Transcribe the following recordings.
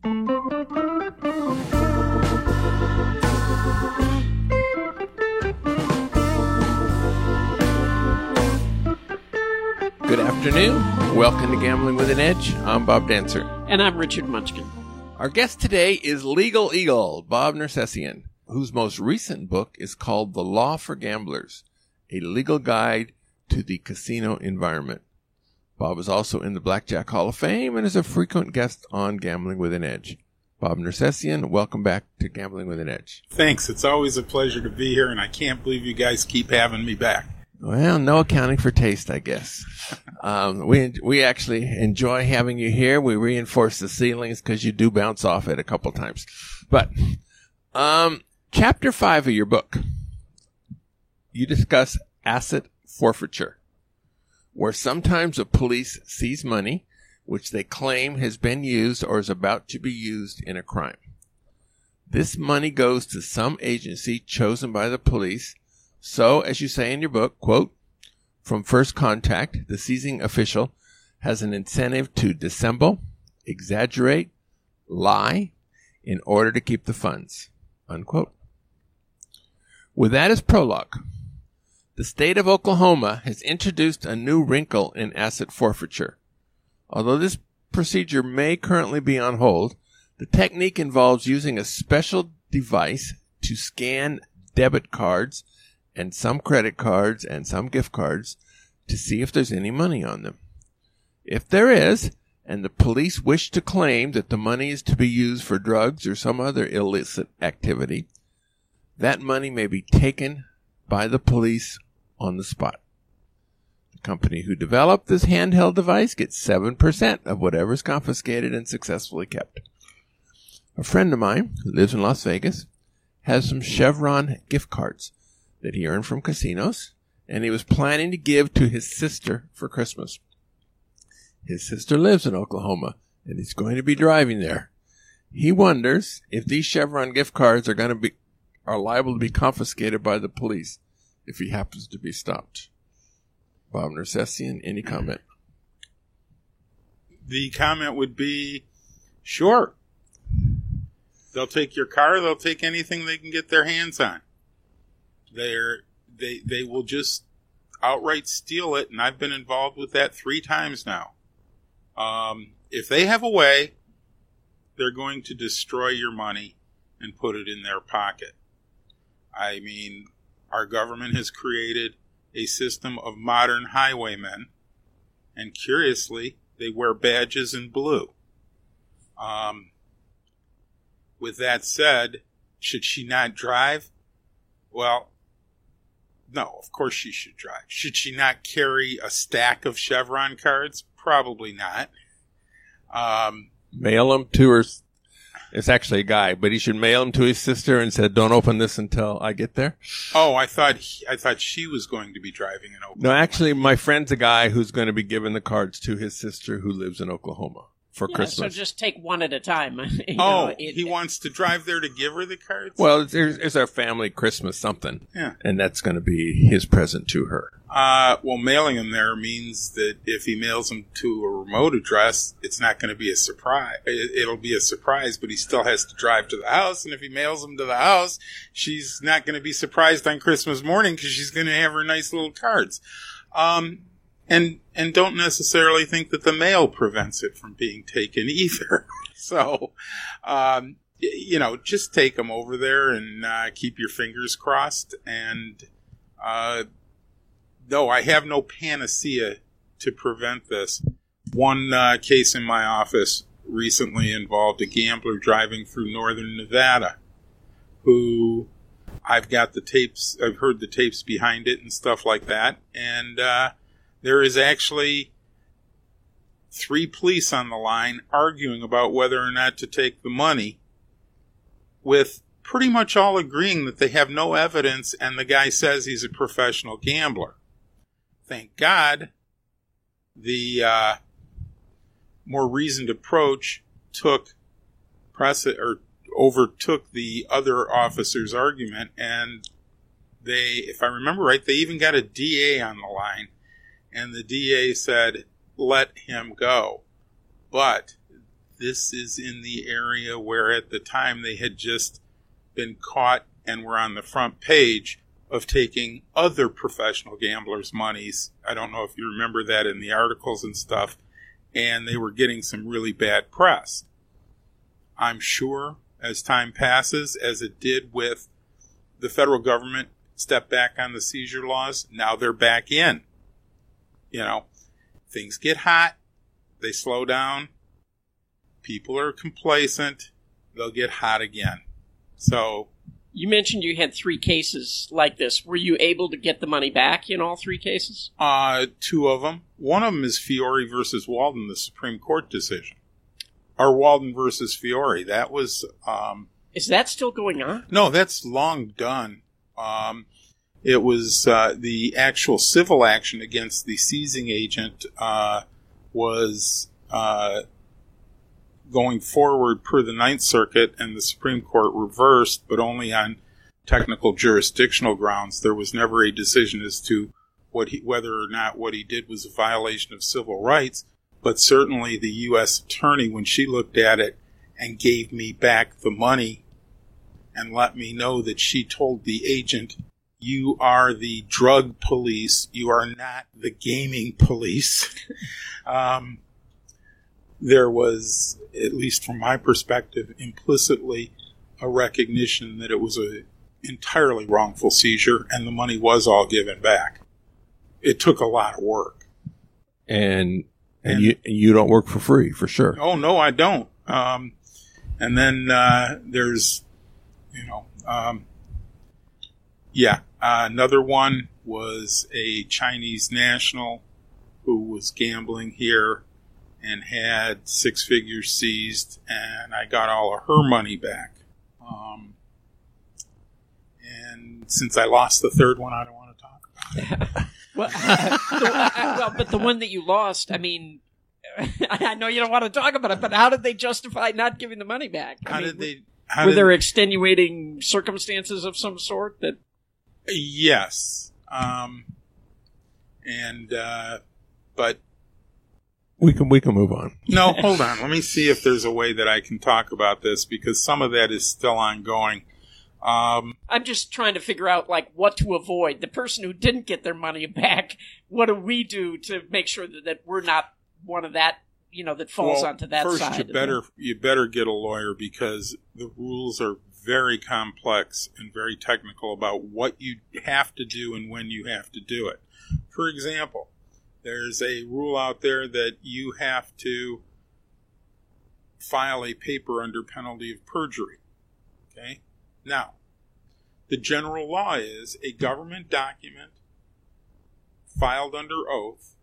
Good afternoon. Welcome to Gambling with an Edge. I'm Bob Dancer. And I'm Richard Munchkin. Our guest today is Legal Eagle, Bob Nersessian, whose most recent book is called The Law for Gamblers, a legal guide to the casino environment. Bob is also in the Blackjack Hall of Fame and is a frequent guest on Gambling with an Edge. Bob Nersessian, welcome back to Gambling with an Edge. Thanks. It's always a pleasure to be here, and I can't believe you guys keep having me back. Well, no accounting for taste, I guess. We actually enjoy having you here. We reinforce the ceilings because you do bounce off it a couple times. But Chapter 5 of your book, you discuss asset forfeiture, where sometimes the police seize money which they claim has been used or is about to be used in a crime. This money goes to some agency chosen by the police. So, as you say in your book, quote, from first contact, the seizing official has an incentive to dissemble, exaggerate, lie, in order to keep the funds, unquote. With that as prologue, the state of Oklahoma has introduced a new wrinkle in asset forfeiture. Although this procedure may currently be on hold, the technique involves using a special device to scan debit cards and some credit cards and some gift cards to see if there's any money on them. If there is, and the police wish to claim that the money is to be used for drugs or some other illicit activity, that money may be taken by the police on the spot. The company who developed this handheld device gets 7% of whatever is confiscated and successfully kept. A friend of mine who lives in Las Vegas has some Chevron gift cards that he earned from casinos, and he was planning to give to his sister for Christmas. His sister lives in Oklahoma, and he's going to be driving there. He wonders if these Chevron gift cards are liable to be confiscated by the police if he happens to be stopped. Bob Nersessian, any comment? The comment would be, sure. They'll take your car. They'll take anything they can get their hands on. They will just outright steal it, and I've been involved with that 3 times now. If they have a way, they're going to destroy your money and put it in their pocket. I mean, our government has created a system of modern highwaymen, and curiously, they wear badges in blue. With that said, should she not drive? Well, no, of course she should drive. Should she not carry a stack of Chevron cards? Probably not. Mail them to her. It's actually a guy, but he should mail them to his sister and said, "Don't open this until I get there." Oh, I thought she was going to be driving in Oklahoma. No, actually, my friend's a guy who's going to be giving the cards to his sister who lives in Oklahoma for Christmas. So just take one at a time. He wants to drive there to give her the cards? Well, it's our family Christmas something. Yeah. And that's going to be his present to her. Well, mailing them there means that if he mails them to a remote address, it's not going to be a surprise. It'll be a surprise, but he still has to drive to the house. And if he mails them to the house, she's not going to be surprised on Christmas morning because she's going to have her nice little cards. And don't necessarily think that the mail prevents it from being taken either. So, just take them over there and keep your fingers crossed. And no, I have no panacea to prevent this. One case in my office recently involved a gambler driving through northern Nevada who I've got the tapes, I've heard the tapes behind it and stuff like that. And there is actually 3 police on the line arguing about whether or not to take the money, with pretty much all agreeing that they have no evidence, and the guy says he's a professional gambler. Thank God the more reasoned approach overtook the other officer's argument, and they, if I remember right, they even got a DA on the line, and the DA said, let him go. But this is in the area where at the time they had just been caught and were on the front page of taking other professional gamblers' monies. I don't know if you remember that in the articles and stuff, and they were getting some really bad press. I'm sure as time passes, as it did with the federal government step back on the seizure laws, now they're back in. You know, things get hot, they slow down, people are complacent, they'll get hot again. So, you mentioned you had 3 cases like this. Were you able to get the money back in all 3 cases? 2 of them. One of them is Fiore versus Walden, the Supreme Court decision. Or Walden versus Fiore. That was... is that still going on? No, that's long done. It was the actual civil action against the seizing agent was going forward per the Ninth Circuit, and the Supreme Court reversed, but only on technical jurisdictional grounds. There was never a decision as to whether or not what he did was a violation of civil rights, but certainly the U.S. attorney, when she looked at it and gave me back the money and let me know that she told the agent, you are the drug police, you are not the gaming police. There was, at least from my perspective, implicitly a recognition that it was an entirely wrongful seizure and the money was all given back. It took a lot of work. And you don't work for free, for sure. Oh, no, I don't. And then there's, another one was a Chinese national who was gambling here and had 6 figures seized, and I got all of her money back. And since I lost the third one, I don't want to talk about it. But the one that you lost, I mean, I know you don't want to talk about it, but how did they justify not giving the money back? Were there extenuating circumstances of some sort that? Yes. But we can move on. No, hold on. Let me see if there's a way that I can talk about this, because some of that is still ongoing. I'm just trying to figure out, what to avoid. The person who didn't get their money back, what do we do to make sure that we're not one of that, that falls onto that first side? You better get a lawyer, because the rules are very complex and very technical about what you have to do and when you have to do it. For example, there's a rule out there that you have to file a paper under penalty of perjury. Okay? Now, the general law is a government document filed under oath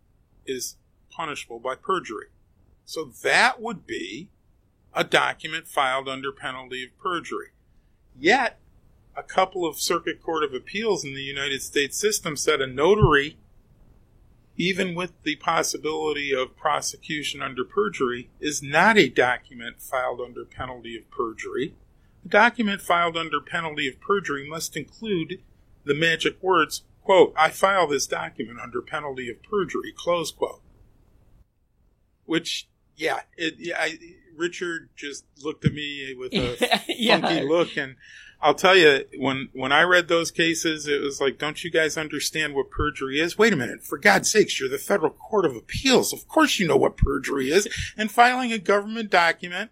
is punishable by perjury. So that would be a document filed under penalty of perjury. Yet, a couple of Circuit Court of Appeals in the United States system said a notary, even with the possibility of prosecution under perjury, is not a document filed under penalty of perjury. A document filed under penalty of perjury must include the magic words, quote, I file this document under penalty of perjury, close quote. Which, Richard just looked at me with a funky look, and I'll tell you, when I read those cases, it was like, don't you guys understand what perjury is? Wait a minute, for God's sakes, you're the Federal Court of Appeals. Of course you know what perjury is. And filing a government document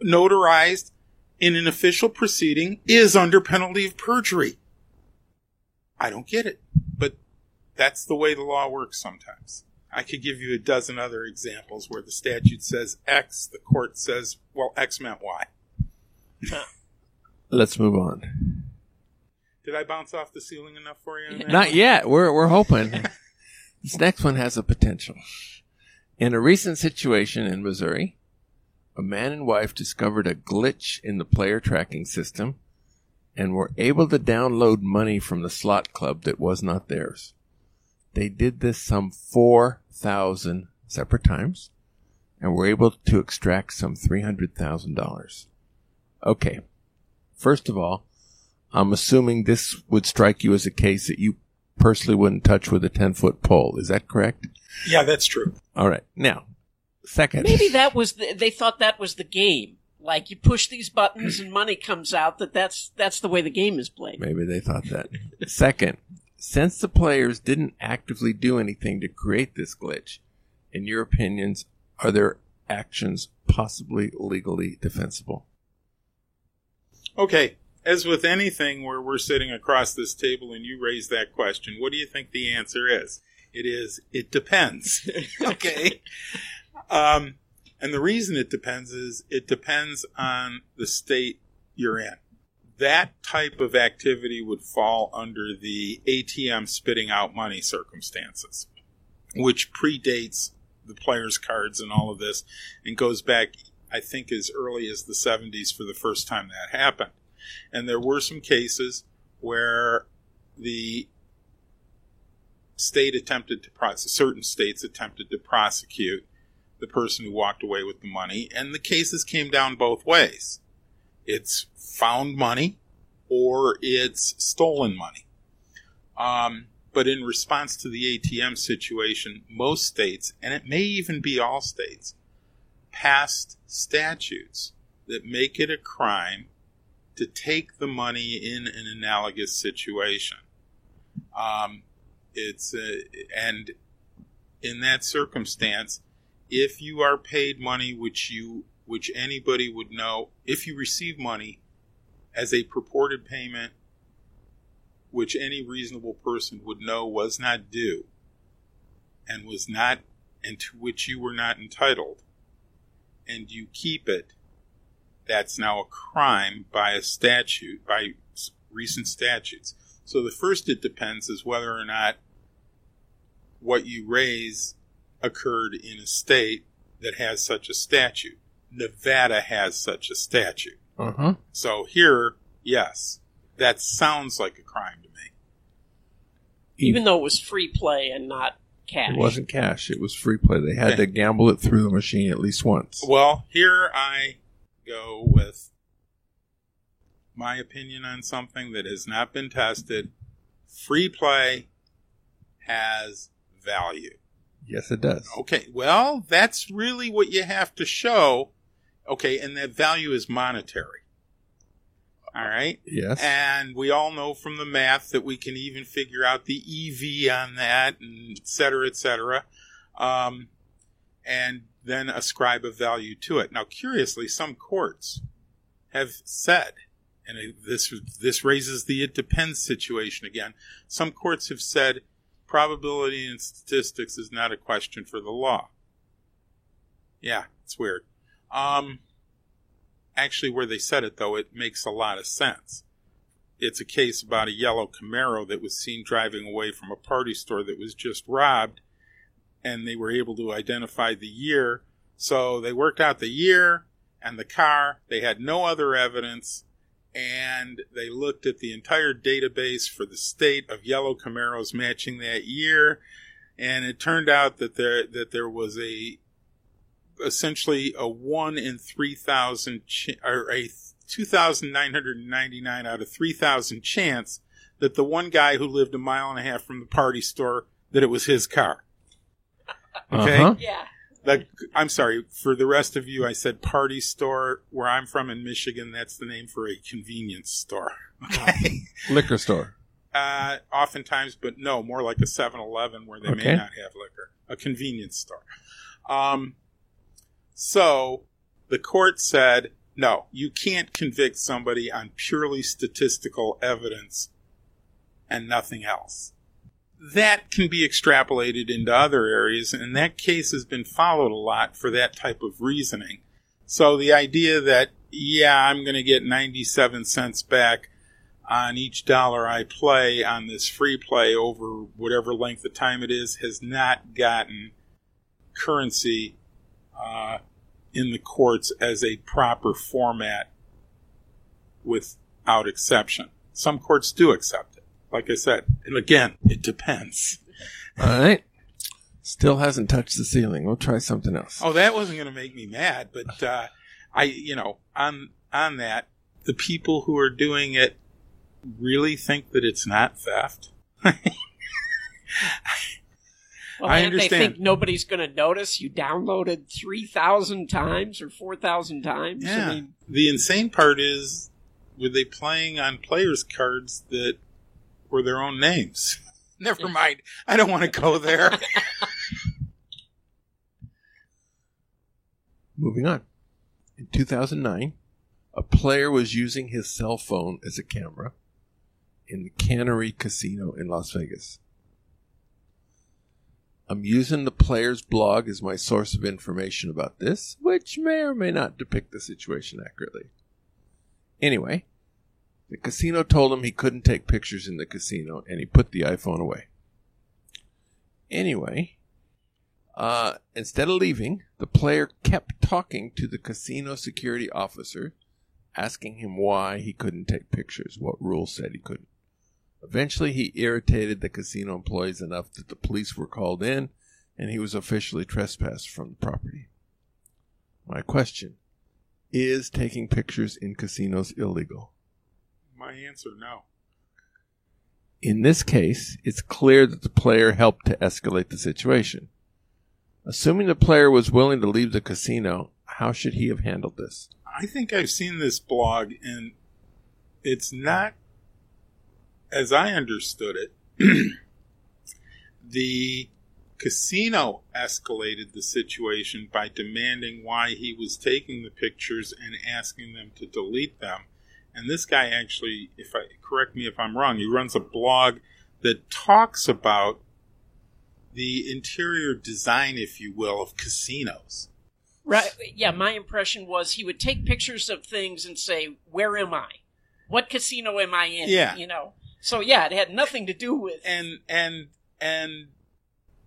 notarized in an official proceeding is under penalty of perjury. I don't get it, but that's the way the law works sometimes. I could give you a dozen other examples where the statute says X, the court says, well, X meant Y. Let's move on. Did I bounce off the ceiling enough for you? Not yet. We're hoping. This next one has a potential. In a recent situation in Missouri, a man and wife discovered a glitch in the player tracking system and were able to download money from the slot club that was not theirs. They did this some 4,000 separate times and were able to extract some $300,000. Okay. First of all, I'm assuming this would strike you as a case that you personally wouldn't touch with a 10-foot pole. Is that correct? Yeah, that's true. All right. Now, Second. Maybe that was they thought that was the game. Like, you push these buttons and money comes out, that's the way the game is played. Maybe they thought that. Second, since the players didn't actively do anything to create this glitch, in your opinions, are their actions possibly legally defensible? Okay, as with anything where we're sitting across this table and you raise that question, what do you think the answer is? It depends. Okay? And the reason it depends is it depends on the state you're in. That type of activity would fall under the ATM spitting out money circumstances, which predates the players' cards and all of this and goes back, I think, as early as the 70s for the first time that happened. And there were some cases where the state certain states attempted to prosecute the person who walked away with the money, and the cases came down both ways. It's found money or it's stolen money. But in response to the ATM situation, most states, and it may even be all states, passed statutes that make it a crime to take the money in an analogous situation. And in that circumstance, if you are paid money which anybody would know, if you receive money as a purported payment which any reasonable person would know was not due and to which you were not entitled, and you keep it, that's now a crime by recent statutes. So the first it depends is whether or not what you raise occurred in a state that has such a statute. Nevada has such a statute. Uh-huh. So here, yes, that sounds like a crime to me. Even though it was free play and not cash. It wasn't cash. It was free play. They had to gamble it through the machine at least once. Well, here I go with my opinion on something that has not been tested. Free play has value. Yes, it does. Okay, well, that's really what you have to show. Okay, and that value is monetary. All right? Yes. And we all know from the math that we can even figure out the EV on that, and et cetera, and then ascribe a value to it. Now, curiously, some courts have said, and this raises the it depends situation again, some courts have said probability and statistics is not a question for the law. Yeah, it's weird. Actually, where they said it, though, it makes a lot of sense. It's a case about a yellow Camaro that was seen driving away from a party store that was just robbed, and they were able to identify the year. So they worked out the year and the car. They had no other evidence, and they looked at the entire database for the state of yellow Camaros matching that year, and it turned out that there was essentially a 1 in 3,000 or a 2,999 out of 3,000 chance that the one guy who lived a mile and a half from the party store, that it was his car. Okay? Uh-huh. Yeah. I'm sorry, for the rest of you, I said party store. Where I'm from in Michigan, that's the name for a convenience store. Okay? Liquor store. Oftentimes, but no, more like a 7-Eleven where they may not have liquor. A convenience store. So the court said, no, you can't convict somebody on purely statistical evidence and nothing else. That can be extrapolated into other areas, and that case has been followed a lot for that type of reasoning. So the idea that, yeah, I'm going to get 97 cents back on each dollar I play on this free play over whatever length of time it is has not gotten currency in the courts as a proper format without exception. Some courts do accept it. Like I said, and again, it depends. All right. Still hasn't touched the ceiling. We'll try something else. Oh, that wasn't going to make me mad, but on that, the people who are doing it really think that it's not theft. Well, I understand. They think nobody's going to notice you downloaded 3,000 times or 4,000 times. Yeah. I mean, the insane part is, were they playing on players' cards that were their own names? Never mind. I don't want to go there. Moving on. In 2009, a player was using his cell phone as a camera in the Cannery Casino in Las Vegas. I'm using the player's blog as my source of information about this, which may or may not depict the situation accurately. Anyway, the casino told him he couldn't take pictures in the casino, and he put the iPhone away. Anyway, instead of leaving, the player kept talking to the casino security officer, asking him why he couldn't take pictures, what rules said he couldn't. Eventually, he irritated the casino employees enough that the police were called in, and he was officially trespassed from the property. My question, is taking pictures in casinos illegal? My answer, no. In this case, it's clear that the player helped to escalate the situation. Assuming the player was willing to leave the casino, how should he have handled this? I think I've seen this blog, and it's not, as I understood it, the casino escalated the situation by demanding why he was taking the pictures and asking them to delete them. And this guy actually, correct me if I'm wrong, he runs a blog that talks about the interior design, if you will, of casinos. Right. Yeah, my impression was he would take pictures of things and say, "Where am I? What casino am I in?" Yeah. You know. So yeah, it had nothing to do with and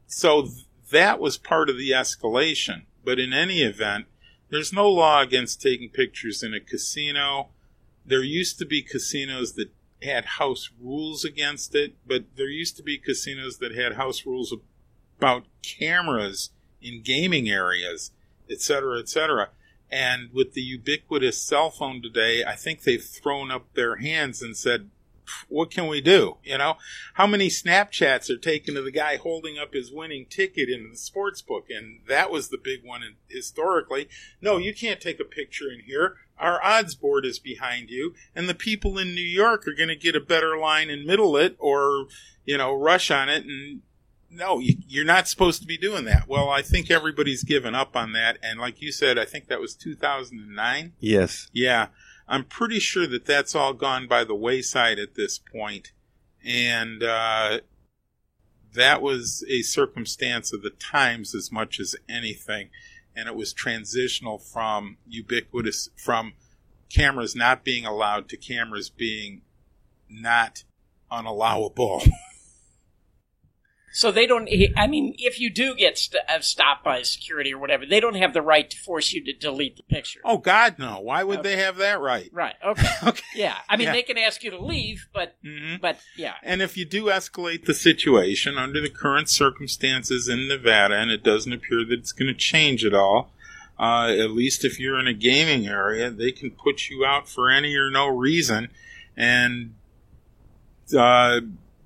so that was part of the escalation. But in any event, there's no law against taking pictures in a casino. There used to be casinos that had house rules against it, but there used to be casinos that had house rules about cameras in gaming areas, etc., etc. And with the ubiquitous cell phone today, I think they've thrown up their hands and said, what can we do? You know, how many Snapchats are taken of the guy holding up his winning ticket in the sports book? And that was the big one historically. No, you can't take a picture in here. Our odds board is behind you, and the people in New York are going to get a better line and middle it, or, you know, rush on it. And no, you're not supposed to be doing that. Well, I think everybody's given up on that. And like you said, I think that was 2009. Yes. Yeah. I'm pretty sure that that's all gone by the wayside at this point. And that was a circumstance of the times as much as anything. And it was transitional from cameras not being allowed to cameras being not unallowable. So they don't, I mean, if you do get stopped by security or whatever, they don't have the right to force you to delete the picture. Oh, God, no. Why would they have that right? Right, okay. Okay. Yeah, I mean, they can ask you to leave, but yeah. And if you do escalate the situation under the current circumstances in Nevada, and it doesn't appear that it's going to change at all, at least if you're in a gaming area, they can put you out for any or no reason. And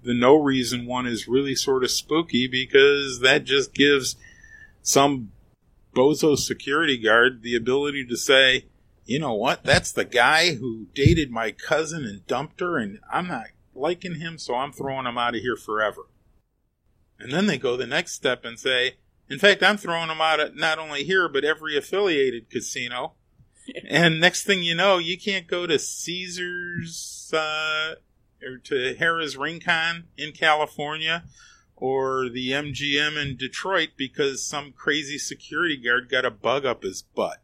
the no reason one is really sort of spooky, because that just gives some bozo security guard the ability to say, you know what, that's the guy who dated my cousin and dumped her, and I'm not liking him, so I'm throwing him out of here forever. And then they go the next step and say, in fact, I'm throwing him out of not only here, but every affiliated casino. And next thing you know, you can't go to Caesars, or to Harrah's Rincon in California, or the MGM in Detroit, because some crazy security guard got a bug up his butt.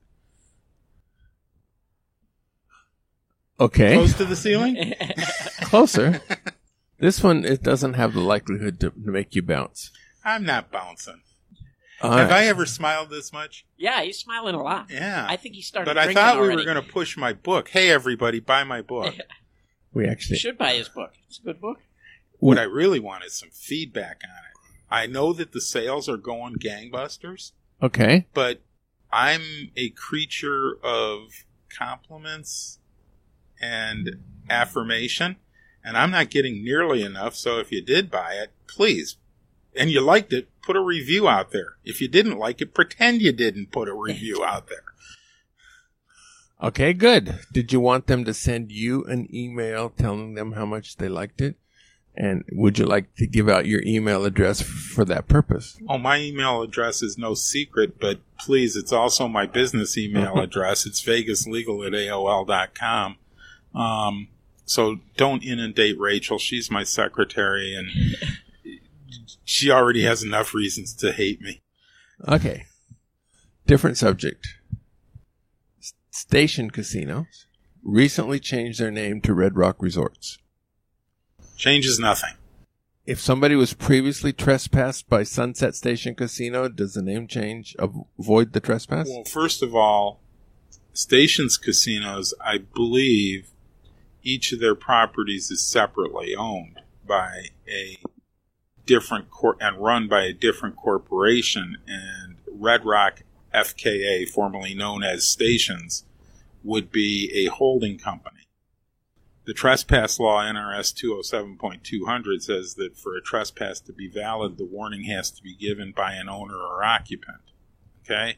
Okay. Close to the ceiling? Closer. This one, it doesn't have the likelihood to make you bounce. I'm not bouncing. All Have right. I ever smiled this much? Yeah, he's smiling a lot. Yeah. I think he started But I drinking thought we already. were going to push my book. Hey, everybody, buy my book. We You actually... should buy his book. It's a good book. What I really want is some feedback on it. I know that the sales are going gangbusters, Okay. but I'm a creature of compliments and affirmation, and I'm not getting nearly enough. So if you did buy it, please and you liked it, put a review out there. If you didn't like it, pretend you didn't put a review out there. Okay, good. Did you want them to send you an email telling them how much they liked it? And would you like to give out your email address for that purpose? Oh, my email address is no secret, but please, it's also my business email address. It's vegaslegal@aol.com. So don't inundate Rachel. She's my secretary, and she already has enough reasons to hate me. Okay. Different subject. Station casinos recently changed their name to Red Rock Resorts. Changes nothing. If somebody was previously trespassed by Sunset Station Casino, does the name change avoid the trespass? Well, first of all, Stations casinos, I believe each of their properties is separately owned by a different and run by a different corporation, and Red Rock FKA, formerly known as Stations, would be a holding company. The trespass law, NRS 207.200, says that for a trespass to be valid, the warning has to be given by an owner or occupant. Okay?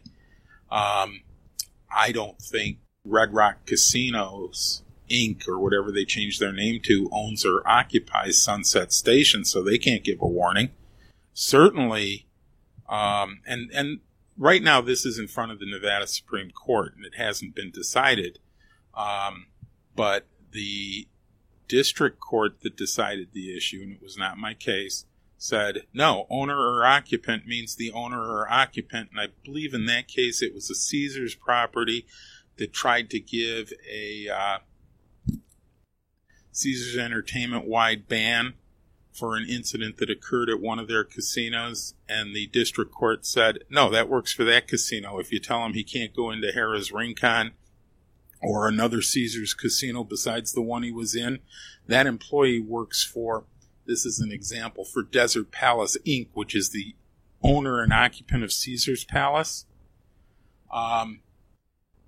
I don't think Red Rock Casinos, Inc., or whatever they changed their name to, owns or occupies Sunset Station, so they can't give a warning. Certainly, and right now this is in front of the Nevada Supreme Court, and it hasn't been decided, but the district court that decided the issue, and it was not my case, said, no, owner or occupant means the owner or occupant, and I believe in that case it was a Caesars property that tried to give a Caesars Entertainment-wide ban for an incident that occurred at one of their casinos, and the district court said, no, that works for that casino. If you tell him he can't go into Harrah's Rincon or another Caesars casino besides the one he was in, that employee works for, this is an example, for Desert Palace, Inc., which is the owner and occupant of Caesars Palace.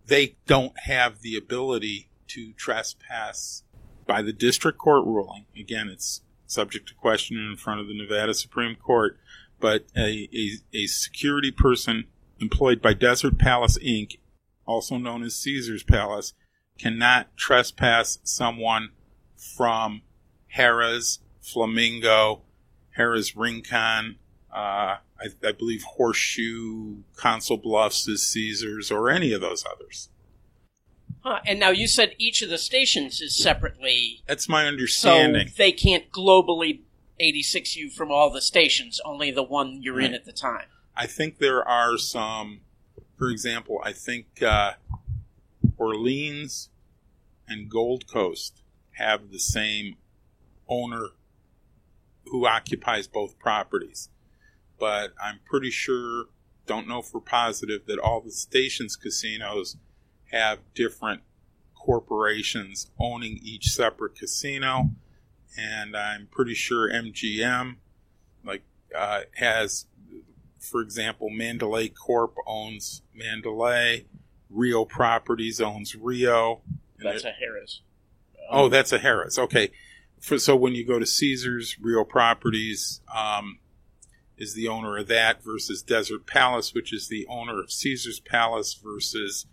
They don't have the ability to trespass by the district court ruling. Again, it's subject to question in front of the Nevada Supreme Court, but a security person employed by Desert Palace, Inc., also known as Caesars Palace, cannot trespass someone from Harrah's, Flamingo, Harrah's Rincon, I believe Horseshoe, Council Bluffs is Caesars, or any of those others. Huh. And now you said each of the stations is separately. That's my understanding. So they can't globally 86 you from all the stations, only the one you're in at the time. I think there are some, for example, I think Orleans and Gold Coast have the same owner who occupies both properties. But I'm pretty sure, don't know for positive, that all the Stations casinos have different corporations owning each separate casino. And I'm pretty sure MGM has, for example, Mandalay Corp owns Mandalay, Rio Properties owns Rio. That's a Harrah's. Oh, that's a Harrah's. Okay. So when you go to Caesars, Rio Properties is the owner of that versus Desert Palace, which is the owner of Caesars Palace versus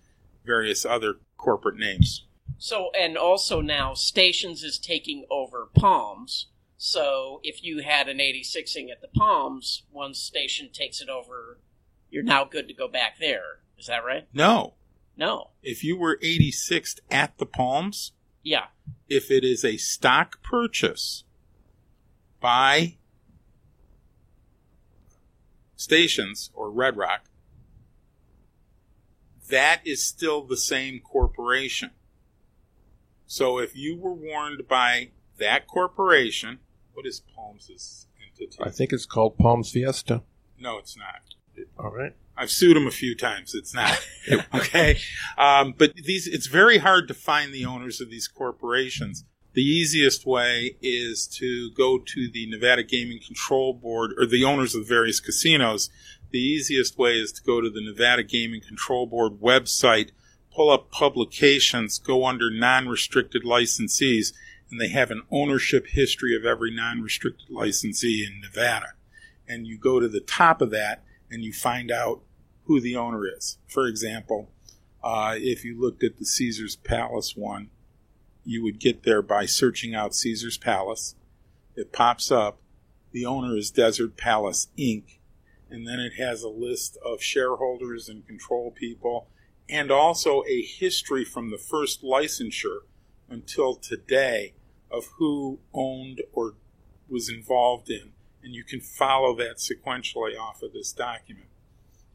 various other corporate names. So, and also now Stations is taking over Palms. So if you had an 86ing at the Palms, one station takes it over, you're now good to go back there. Is that right? No. No. If you were 86th at the Palms, yeah. If it is a stock purchase by Stations or Red Rock, that is still the same corporation. So if you were warned by that corporation, what is Palms' entity? I think it's called Palms Fiesta. No, it's not. All right. I've sued them a few times. It's not. Okay. But it's very hard to find the owners of these corporations. The easiest way is to go to the Nevada Gaming Control Board, or the owners of the various casinos. The easiest way is to go to the Nevada Gaming Control Board website, pull up publications, go under non-restricted licensees, and they have an ownership history of every non-restricted licensee in Nevada. and you go to the top of that and you find out who the owner is. For example, if you looked at the Caesar's Palace one, you would get there by searching out Caesar's Palace. It pops up. The owner is Desert Palace, Inc., and then it has a list of shareholders and control people, and also a history from the first licensure until today of who owned or was involved in. And you can follow that sequentially off of this document.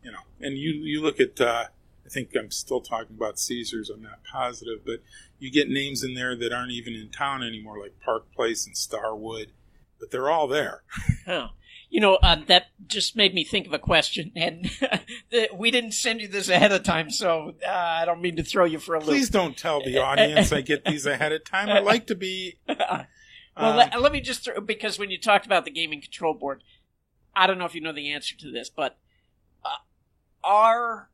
You know, and you look at, I think I'm still talking about Caesars, I'm not positive, but you get names in there that aren't even in town anymore, like Park Place and Starwood, but they're all there. Oh. You know, that just made me think of a question, and we didn't send you this ahead of time, so I don't mean to throw you for a loop. Please don't tell the audience I get these ahead of time. I like to be... Well, let me just throw, because when you talked about the Gaming Control Board, I don't know if you know the answer to this, but are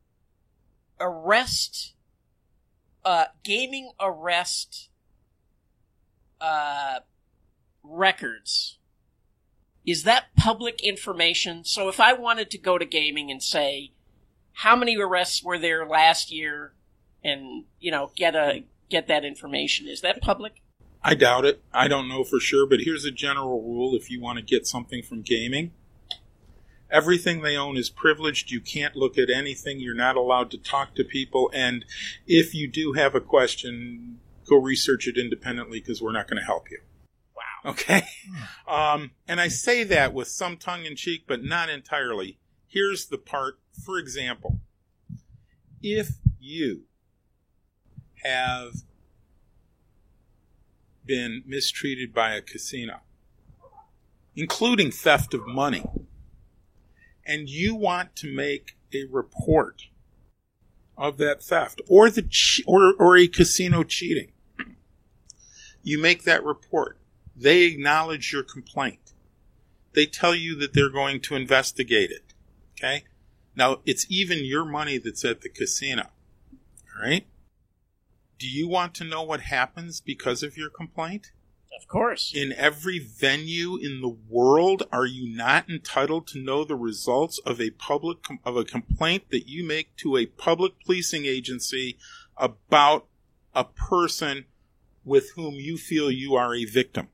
gaming arrest records, is that public information? So if I wanted to go to gaming and say, how many arrests were there last year, and, you know, get that information, is that public? I doubt it. I don't know for sure, but here's a general rule if you want to get something from gaming. Everything they own is privileged. You can't look at anything. You're not allowed to talk to people. And if you do have a question, go research it independently, because we're not going to help you. Wow. Okay? And I say that with some tongue-in-cheek, but not entirely. Here's the part. For example, if you have been mistreated by a casino, including theft of money, and you want to make a report of that theft or or a casino cheating, you make that report. They acknowledge your complaint. They tell you that they're going to investigate it. Okay? Now, it's even your money that's at the casino. All right? Do you want to know what happens because of your complaint? Of course. In every venue in the world, are you not entitled to know the results of a complaint that you make to a public policing agency about a person with whom you feel you are a victim?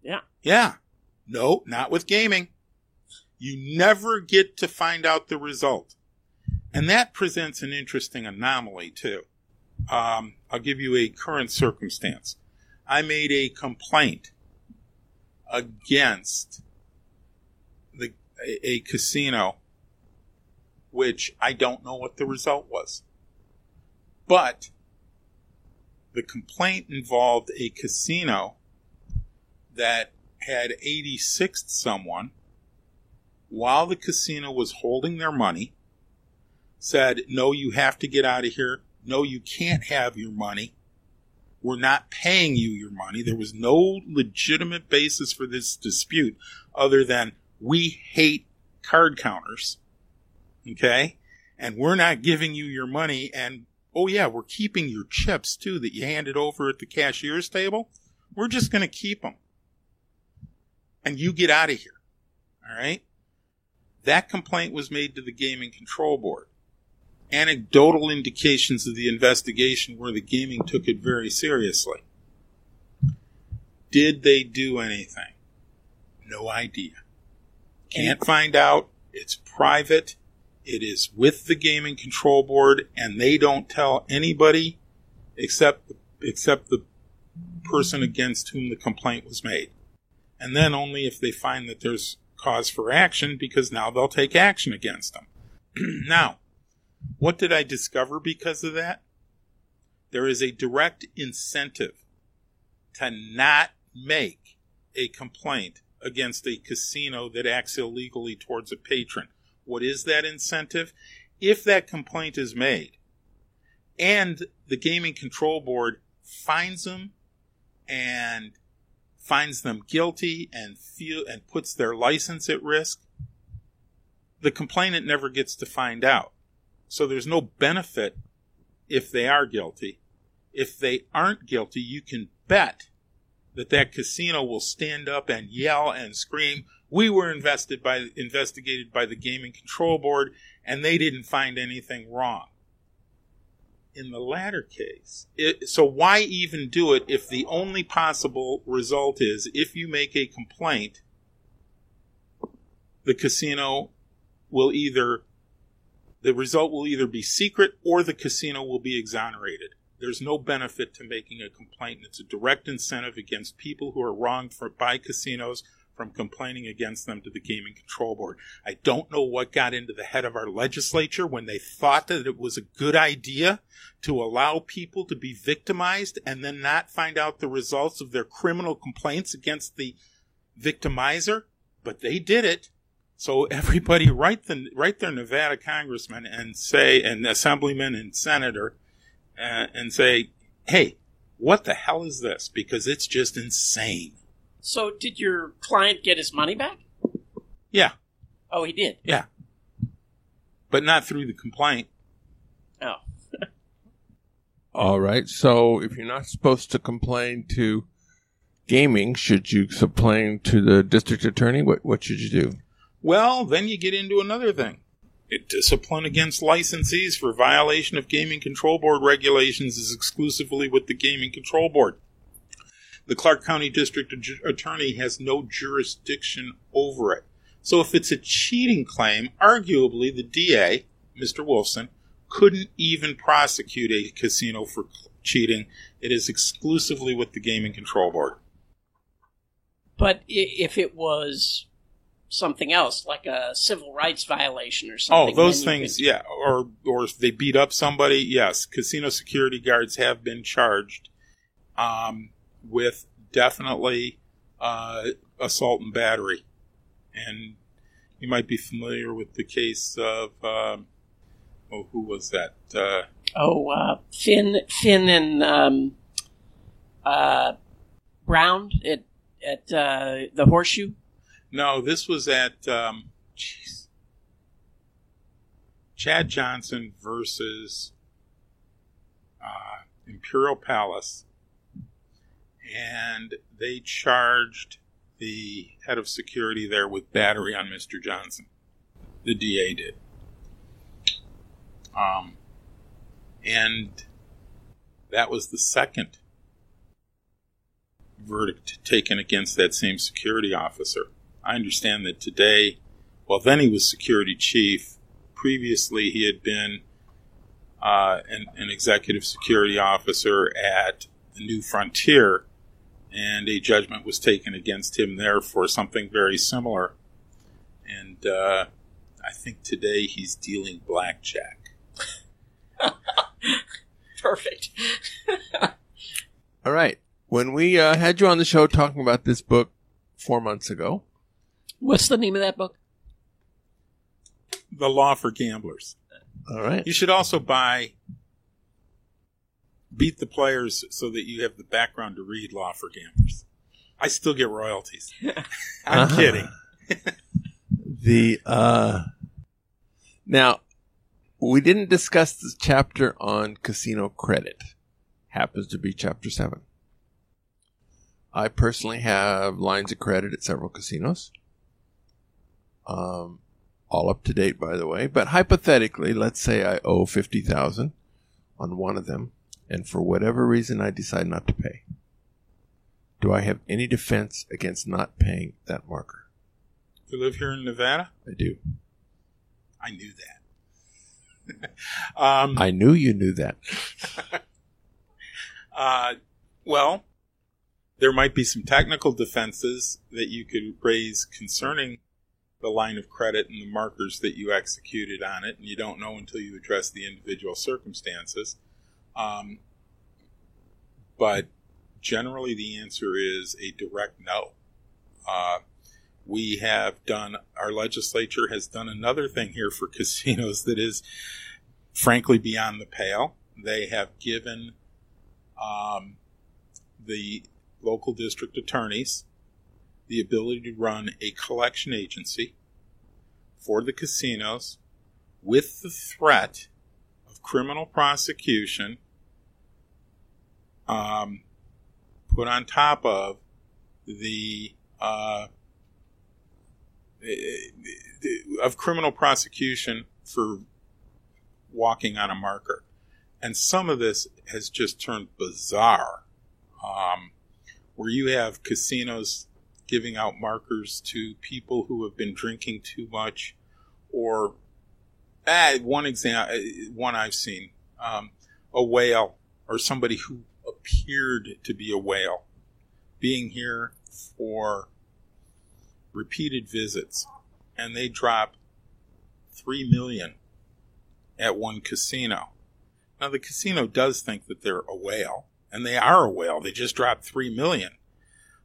Yeah. Yeah. No, not with gaming. You never get to find out the result. And that presents an interesting anomaly, too. I'll give you a current circumstance. I made a complaint against a casino, which I don't know what the result was. But the complaint involved a casino that had 86'd someone while the casino was holding their money, said, no, you have to get out of here. No, you can't have your money. We're not paying you your money. There was no legitimate basis for this dispute other than we hate card counters. Okay? And we're not giving you your money. And, oh yeah, we're keeping your chips too that you handed over at the cashier's table. We're just going to keep them. And you get out of here. All right? That complaint was made to the Gaming Control Board. Anecdotal indications of the investigation where the gaming took it very seriously. Did they do anything? No idea. Can't find out. It's private. It is with the Gaming Control Board, and they don't tell anybody except the person against whom the complaint was made. And then only if they find that there's cause for action, because now they'll take action against them. Now, what did I discover because of that? There is a direct incentive to not make a complaint against a casino that acts illegally towards a patron. What is that incentive? If that complaint is made and the Gaming Control Board finds them and finds them guilty and puts their license at risk, the complainant never gets to find out. So there's no benefit if they are guilty. If they aren't guilty, you can bet that casino will stand up and yell and scream, we were investigated by the Gaming Control Board, and they didn't find anything wrong. In the latter case, so why even do it if the only possible result is, if you make a complaint, the casino will the result will either be secret or the casino will be exonerated. There's no benefit to making a complaint. It's a direct incentive against people who are wronged by casinos from complaining against them to the Gaming Control Board. I don't know what got into the head of our legislature when they thought that it was a good idea to allow people to be victimized and then not find out the results of their criminal complaints against the victimizer, but they did it. So everybody write their Nevada congressman and assemblyman and senator and say, hey, what the hell is this? Because it's just insane. So did your client get his money back? Yeah. Oh, he did? Yeah. But not through the complaint. Oh. All right. So if you're not supposed to complain to gaming, should you complain to the district attorney? What should you do? Well, then you get into another thing. Discipline against licensees for violation of Gaming Control Board regulations is exclusively with the Gaming Control Board. The Clark County District Attorney has no jurisdiction over it. So if it's a cheating claim, arguably the DA, Mr. Wolfson, couldn't even prosecute a casino for cheating. It is exclusively with the Gaming Control Board. But if it was something else, like a civil rights violation or something. Oh, those things, yeah. Or if they beat up somebody, yes. Casino security guards have been charged with definitely assault and battery. And you might be familiar with the case of, who was that? Finn and Brown at the Horseshoe? No, this was at Chad Johnson versus Imperial Palace, and they charged the head of security there with battery on Mr. Johnson. The DA did. And that was the second verdict taken against that same security officer. I understand that today, well, then he was security chief. Previously, he had been an executive security officer at the New Frontier, and a judgment was taken against him there for something very similar. And I think today he's dealing blackjack. Perfect. All right. When we had you on the show talking about this book 4 months ago. What's the name of that book? The Law for Gamblers. All right. You should also buy Beat the Players so that you have the background to read Law for Gamblers. I still get royalties. I'm kidding. Now, we didn't discuss this chapter on casino credit. Happens to be chapter 7. I personally have lines of credit at several casinos. All up to date, by the way. But hypothetically, let's say I owe $50,000 on one of them, and for whatever reason I decide not to pay. Do I have any defense against not paying that marker? You live here in Nevada? I do. I knew that. I knew you knew that. Well, there might be some technical defenses that you could raise concerning the line of credit and the markers that you executed on it, and you don't know until you address the individual circumstances. But generally the answer is a direct no. Our legislature has done another thing here for casinos that is frankly beyond the pale. They have given the local district attorneys the ability to run a collection agency for the casinos with the threat of criminal prosecution put on top of of criminal prosecution for walking on a marker. And some of this has just turned bizarre, where you have casinos giving out markers to people who have been drinking too much, or one I've seen, a whale or somebody who appeared to be a whale being here for repeated visits, and they drop $3 million at one casino. Now, the casino does think that they're a whale, and they are a whale. They just dropped $3 million.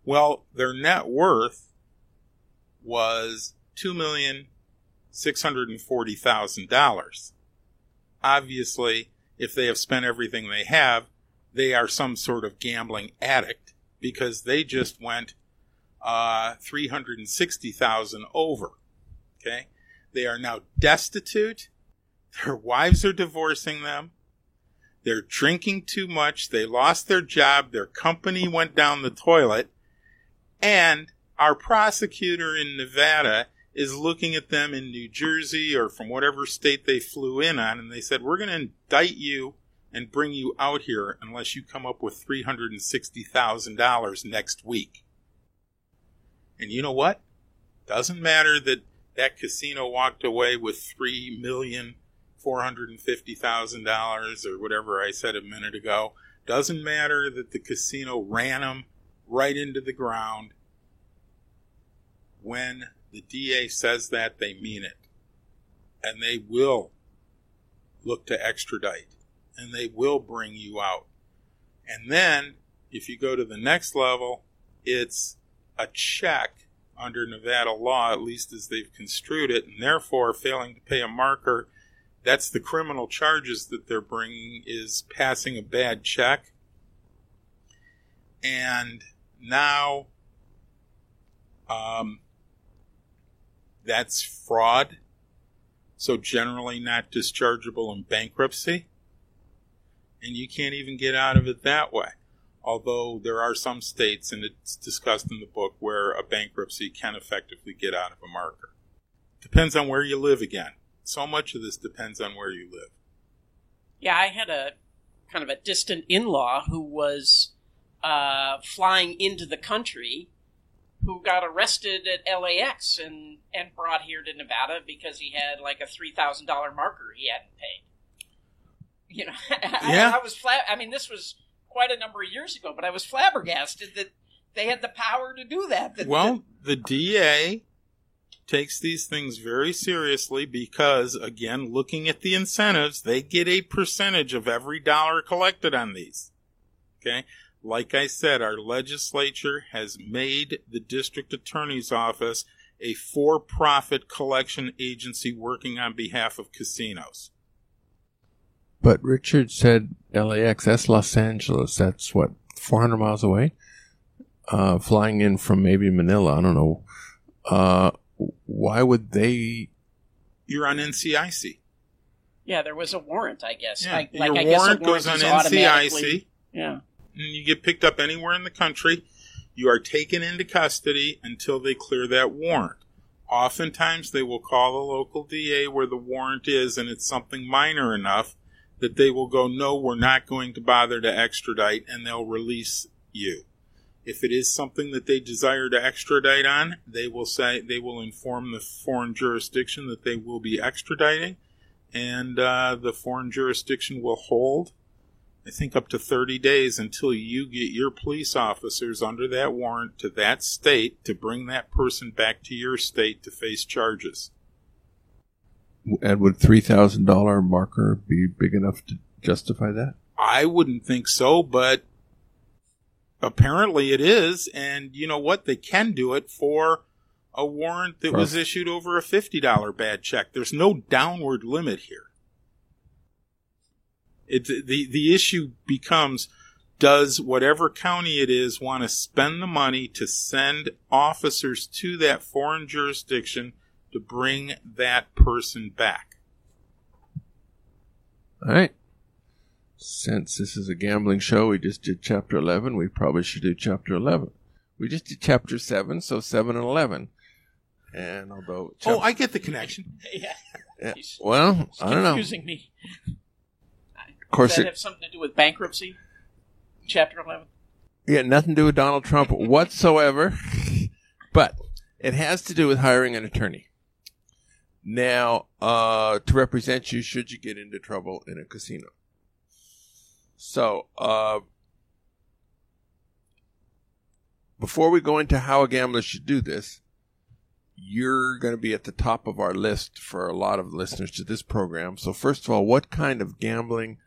Well, their net worth was $2,640,000. Obviously, if they have spent everything they have, they are some sort of gambling addict, because they just went $360,000 over. Okay? They are now destitute. Their wives are divorcing them. They're drinking too much. They lost their job. Their company went down the toilet. And our prosecutor in Nevada is looking at them in New Jersey or from whatever state they flew in on, and they said, we're going to indict you and bring you out here unless you come up with $360,000 next week. And you know what? Doesn't matter that that casino walked away with $3,450,000 or whatever I said a minute ago. Doesn't matter that the casino ran them right into the ground. When the DA says that, they mean it. And they will look to extradite. And they will bring you out. And then, if you go to the next level, it's a check under Nevada law, at least as they've construed it, and therefore failing to pay a marker, that's the criminal charges that they're bringing, is passing a bad check. And now that's fraud, so generally not dischargeable in bankruptcy, and you can't even get out of it that way. Although there are some states, and it's discussed in the book, where a bankruptcy can effectively get out of a marker. Depends on where you live again. So much of this depends on where you live. Yeah, I had a kind of a distant in-law who was flying into the country, who got arrested at LAX and brought here to Nevada because he had like a $3,000 marker he hadn't paid. You know, yeah. I was I mean, this was quite a number of years ago, but I was flabbergasted that they had the power to do that. The DA takes these things very seriously because, again, looking at the incentives, they get a percentage of every dollar collected on these. Okay? Like I said, our legislature has made the district attorney's office a for-profit collection agency working on behalf of casinos. But Richard said LAX, that's Los Angeles. That's, 400 miles away? Flying in from maybe Manila, I don't know. Why would they... You're on NCIC. Yeah, there was a warrant, I guess. Yeah. Your warrant goes on NCIC. Yeah. And you get picked up anywhere in the country. You are taken into custody until they clear that warrant. Oftentimes, they will call the local DA where the warrant is, and it's something minor enough that they will go, no, we're not going to bother to extradite, and they'll release you. If it is something that they desire to extradite on, they will inform the foreign jurisdiction that they will be extraditing, and the foreign jurisdiction will hold, I think, up to 30 days until you get your police officers under that warrant to that state to bring that person back to your state to face charges. And would $3,000 marker be big enough to justify that? I wouldn't think so, but apparently it is. And you know what? They can do it for a warrant that was issued over a $50 bad check. There's no downward limit here. The issue becomes, does whatever county it is want to spend the money to send officers to that foreign jurisdiction to bring that person back? All right. Since this is a gambling show, we just did Chapter 11. We probably should do Chapter 11. We just did chapter 7, so 7 and 11. And although... I get the connection. Yeah. Well, I don't know. Confusing me. Of course, Does that have something to do with bankruptcy? Chapter 11? Yeah, nothing to do with Donald Trump whatsoever. But it has to do with hiring an attorney. Now, to represent you should you get into trouble in a casino. So, before we go into how a gambler should do this, you're going to be at the top of our list for a lot of listeners to this program. So first of all, what kind of gambling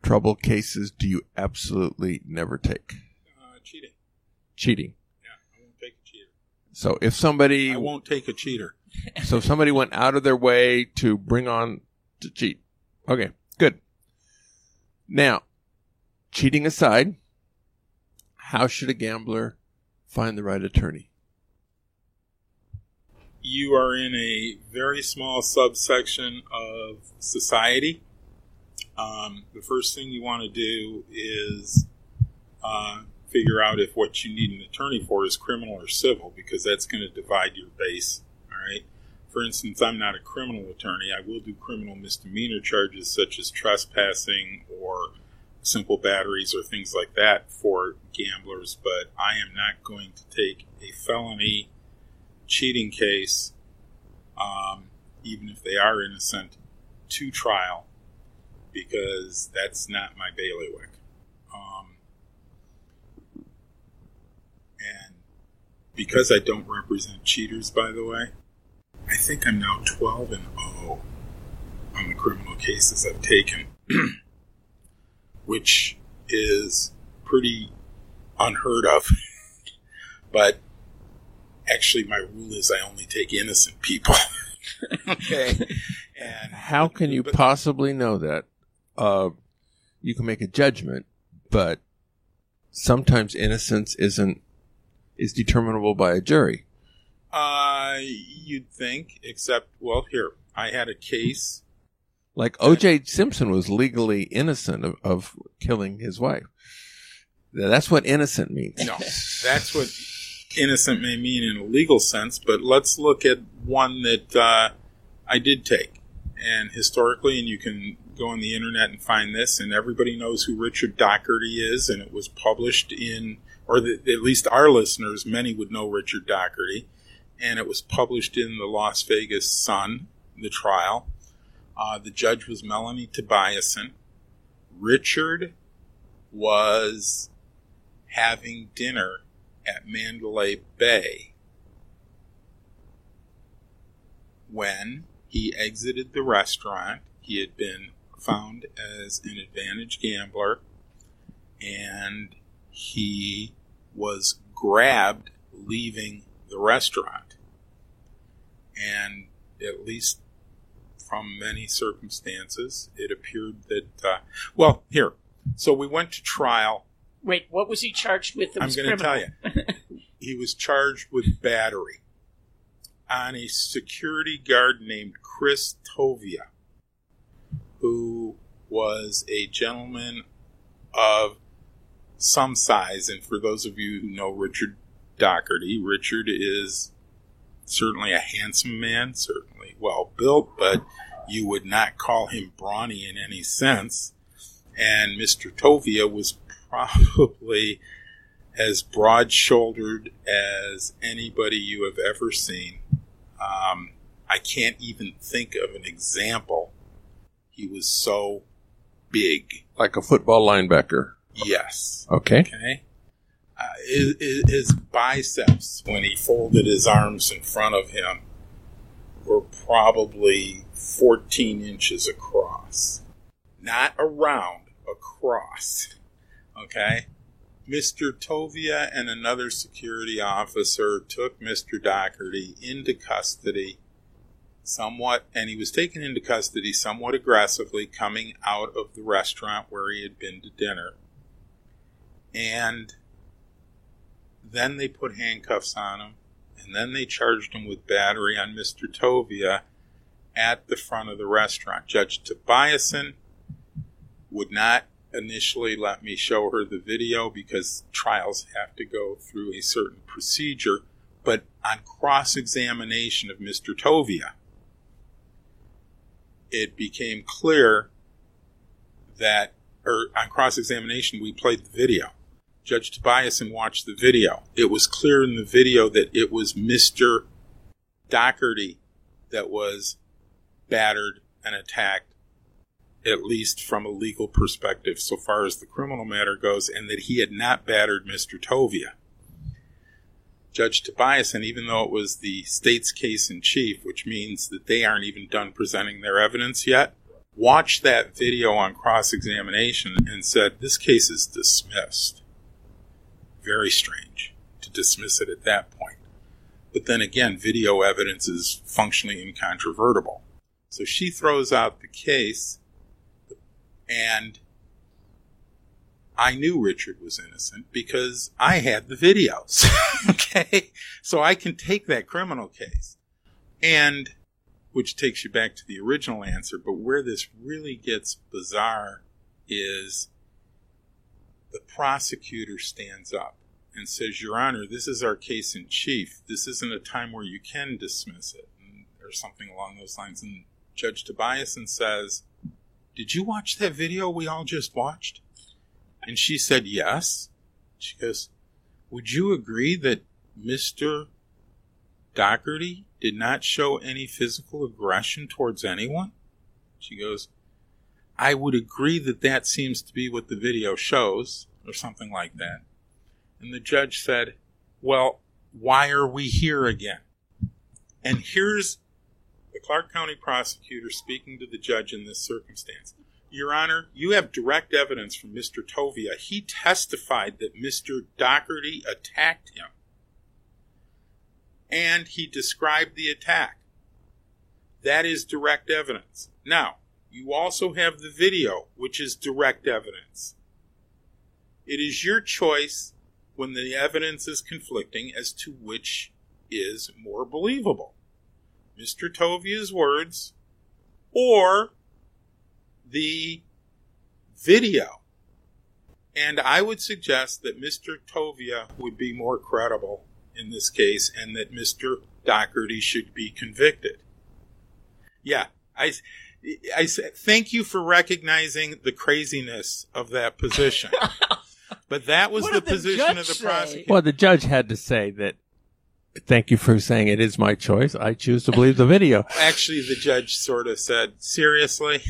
trouble cases do you absolutely never take? Cheating. Cheating. Yeah, I won't take a cheater. So if somebody... I won't take a cheater. So if somebody went out of their way to bring on to cheat. Okay, good. Now, cheating aside, how should a gambler find the right attorney? You are in a very small subsection of society. The first thing you want to do is figure out if what you need an attorney for is criminal or civil, because that's going to divide your base. All right. For instance, I'm not a criminal attorney. I will do criminal misdemeanor charges such as trespassing or simple batteries or things like that for gamblers, but I am not going to take a felony cheating case, even if they are innocent, to trial, because that's not my bailiwick. And because I don't represent cheaters, by the way, I think I'm now 12-0 on the criminal cases I've taken, which is pretty unheard of. But actually, my rule is I only take innocent people. Okay. And how can you possibly know that? You can make a judgment, but sometimes innocence is determinable by a jury. You'd think, except, well, here, I had a case. Like O.J. Simpson was legally innocent of killing his wife. That's what innocent means. No, that's what innocent may mean in a legal sense, but let's look at one that I did take. And historically, and you can go on the internet and find this, and everybody knows who Richard Doherty is, and it was published in, or at least our listeners, many would know Richard Doherty, and it was published in the Las Vegas Sun, the trial. The judge was Melanie Tobiasen. Richard was having dinner at Mandalay Bay when he exited the restaurant. He had been found as an advantage gambler, and he was grabbed leaving the restaurant. And at least from many circumstances, it appeared that, well, here. So we went to trial. Wait, what was he charged with? I'm going to tell you. He was charged with battery on a security guard named Chris Tovia, who was a gentleman of some size. And for those of you who know Richard Doherty, Richard is certainly a handsome man, certainly well built, but you would not call him brawny in any sense. And Mr. Tovia was probably as broad-shouldered as anybody you have ever seen. I can't even think of an example. He was so big. Like a football linebacker? Yes. Okay. His biceps, when he folded his arms in front of him, were probably 14 inches across. Not around, across. Okay? Mr. Tovia and another security officer took Mr. Doherty into custody somewhat, and he was taken into custody somewhat aggressively coming out of the restaurant where he had been to dinner. And then they put handcuffs on him, and then they charged him with battery on Mr. Tovia at the front of the restaurant. Judge Tobiasen would not initially let me show her the video because trials have to go through a certain procedure. But on cross-examination of Mr. Tovia, it became clear that, or on cross-examination, we played the video. Judge Tobiasen watched the video. It was clear in the video that it was Mr. Dougherty that was battered and attacked, at least from a legal perspective, so far as the criminal matter goes, and that he had not battered Mr. Tovia. Judge Tobiasen, even though it was the state's case in chief, which means that they aren't even done presenting their evidence yet, watched that video on cross-examination and said, this case is dismissed. Very strange to dismiss it at that point. But then again, video evidence is functionally incontrovertible. So she throws out the case, and I knew Richard was innocent because I had the videos. Okay? So I can take that criminal case. And, which takes you back to the original answer, but where this really gets bizarre is the prosecutor stands up and says, Your Honor, this is our case in chief. This isn't a time where you can dismiss it, or something along those lines. And Judge Tobiasen says, did you watch that video we all just watched? And she said, yes. She goes, would you agree that Mr. Dougherty did not show any physical aggression towards anyone? She goes, I would agree that that seems to be what the video shows, or something like that. And the judge said, well, why are we here again? And here's the Clark County prosecutor speaking to the judge in this circumstance. Your Honor, you have direct evidence from Mr. Tovia. He testified that Mr. Dougherty attacked him. And he described the attack. That is direct evidence. Now, you also have the video, which is direct evidence. It is your choice when the evidence is conflicting as to which is more believable. Mr. Tovia's words or the video. And I would suggest that Mr. Tovia would be more credible in this case and that Mr. Dougherty should be convicted. Yeah, I thank you for recognizing the craziness of that position. But that was the position of the prosecutor. Well, the judge had to say that, thank you for saying it is my choice. I choose to believe the video. Actually, the judge sort of said, seriously?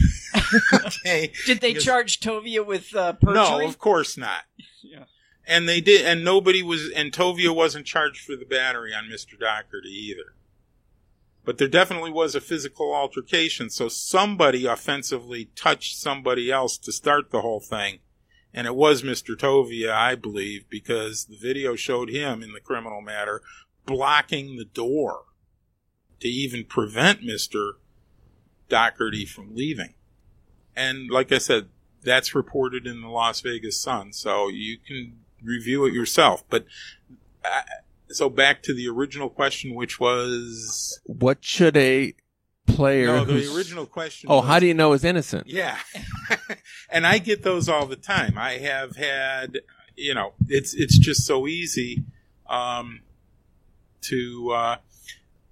Okay. Did they charge Tovia with perjury? No, of course not. Yeah. And they did, and Tovia wasn't charged for the battery on Mr. Dougherty either. But there definitely was a physical altercation, so somebody offensively touched somebody else to start the whole thing. And it was Mr. Tovia, I believe, because the video showed him in the criminal matter blocking the door to even prevent Mr. Dougherty from leaving. And like I said, that's reported in the Las Vegas Sun, so you can review it yourself. But so back to the original question, which was... what should a player... No, the original question was... how do you know he's innocent? Yeah. And I get those all the time. I have had, it's just so easy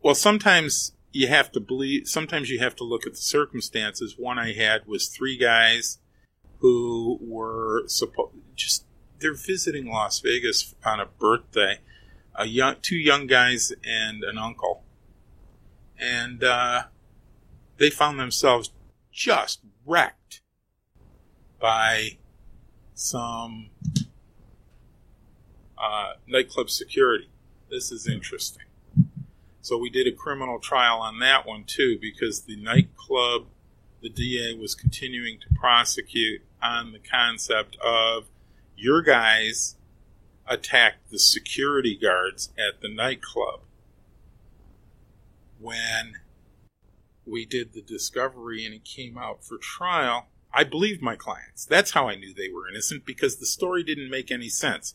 well, sometimes you have to believe, sometimes you have to look at the circumstances. One I had was 3 guys who were they're visiting Las Vegas on a birthday, 2 young guys and an uncle. And they found themselves just wrecked by some nightclub security. This is interesting. So we did a criminal trial on that one too, because the nightclub, the DA was continuing to prosecute on the concept of your guys attacked the security guards at the nightclub. When we did the discovery and it came out for trial, I believed my clients. That's how I knew they were innocent, because the story didn't make any sense.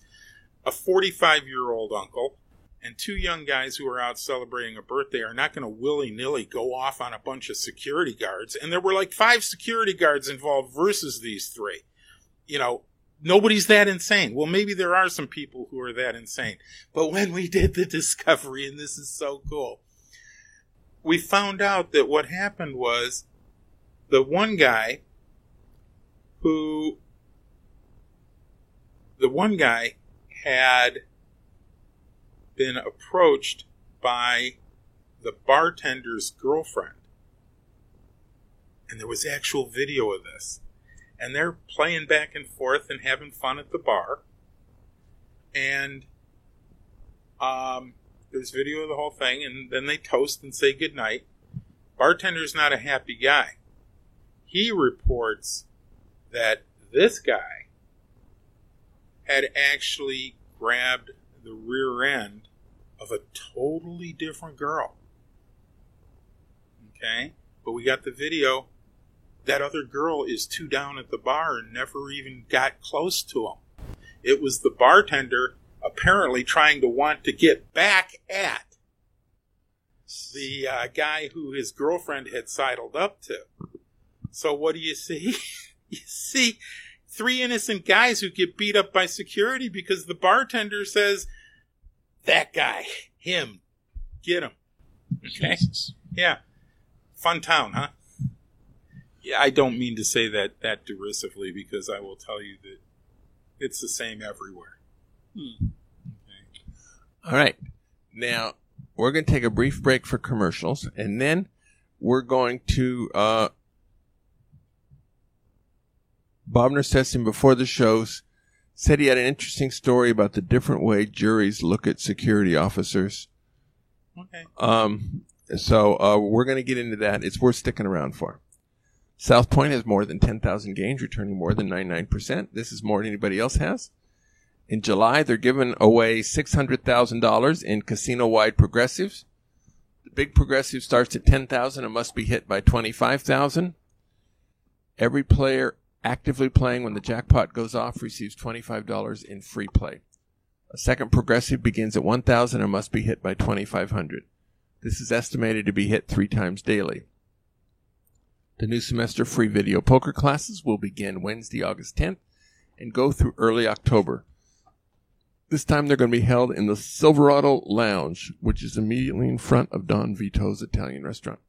A 45-year-old uncle and 2 young guys who are out celebrating a birthday are not going to willy-nilly go off on a bunch of security guards. And there were like 5 security guards involved versus these 3. nobody's that insane. Well, maybe there are some people who are that insane. But when we did the discovery, and this is so cool, we found out that what happened was the one guy had been approached by the bartender's girlfriend. And there was actual video of this. And they're playing back and forth and having fun at the bar. And there's video of the whole thing, and then they toast and say goodnight. Bartender's not a happy guy. He reports that this guy had actually grabbed the rear end of a totally different girl. Okay? But we got the video. That other girl is too down at the bar and never even got close to him. It was the bartender apparently trying to want to get back at the guy who his girlfriend had sidled up to. So what do you see? You see 3 innocent guys who get beat up by security because the bartender says, that guy, him, get him. Okay? Jesus. Yeah. Fun town, huh? Yeah, I don't mean to say that derisively, because I will tell you that it's the same everywhere. Okay. All right. Now, we're going to take a brief break for commercials, and then we're going to Bob Nersessian, before the shows, said he had an interesting story about the different way juries look at security officers. Okay. So we're going to get into that. It's worth sticking around for. South Point has more than 10,000 games, returning more than 99%. This is more than anybody else has. In July, they're giving away $600,000 in casino-wide progressives. The big progressive starts at $10,000 and must be hit by $25,000. Every player actively playing when the jackpot goes off receives $25 in free play. A second progressive begins at $1,000 and must be hit by $2,500. This is estimated to be hit 3 times daily. The new semester free video poker classes will begin Wednesday, August 10th and go through early October. This time they're going to be held in the Silverado Lounge, which is immediately in front of Don Vito's Italian restaurant.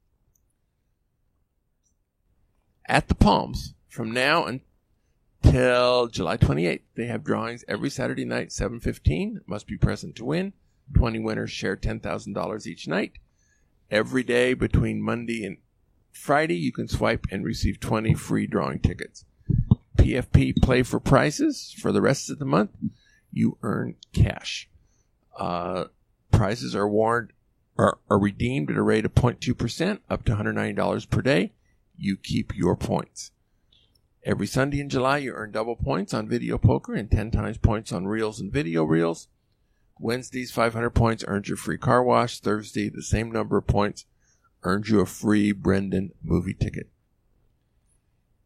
At the Palms, from now until July 28th, they have drawings every Saturday night, 7:15. Must be present to win. 20 winners share $10,000 each night. Every day between Monday and Friday, you can swipe and receive 20 free drawing tickets. PFP play for prizes. For the rest of the month, you earn cash. Prizes are redeemed at a rate of 0.2%, up to $190 per day. You keep your points. Every Sunday in July, you earn double points on video poker and 10 times points on reels and video reels. Wednesdays, 500 points earns your free car wash. Thursday, the same number of points earns you a free Brendan movie ticket.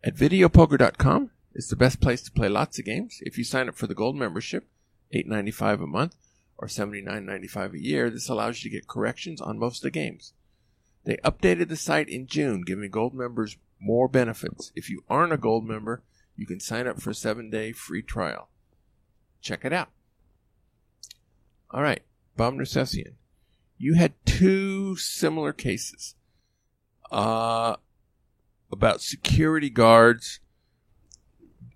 At videopoker.com is the best place to play lots of games. If you sign up for the gold membership, $8.95 a month or $79.95 a year, this allows you to get corrections on most of the games. They updated the site in June, giving gold members more benefits. If you aren't a gold member, you can sign up for a 7-day free trial. Check it out. All right, Bob Nersessian. You had 2 similar cases about security guards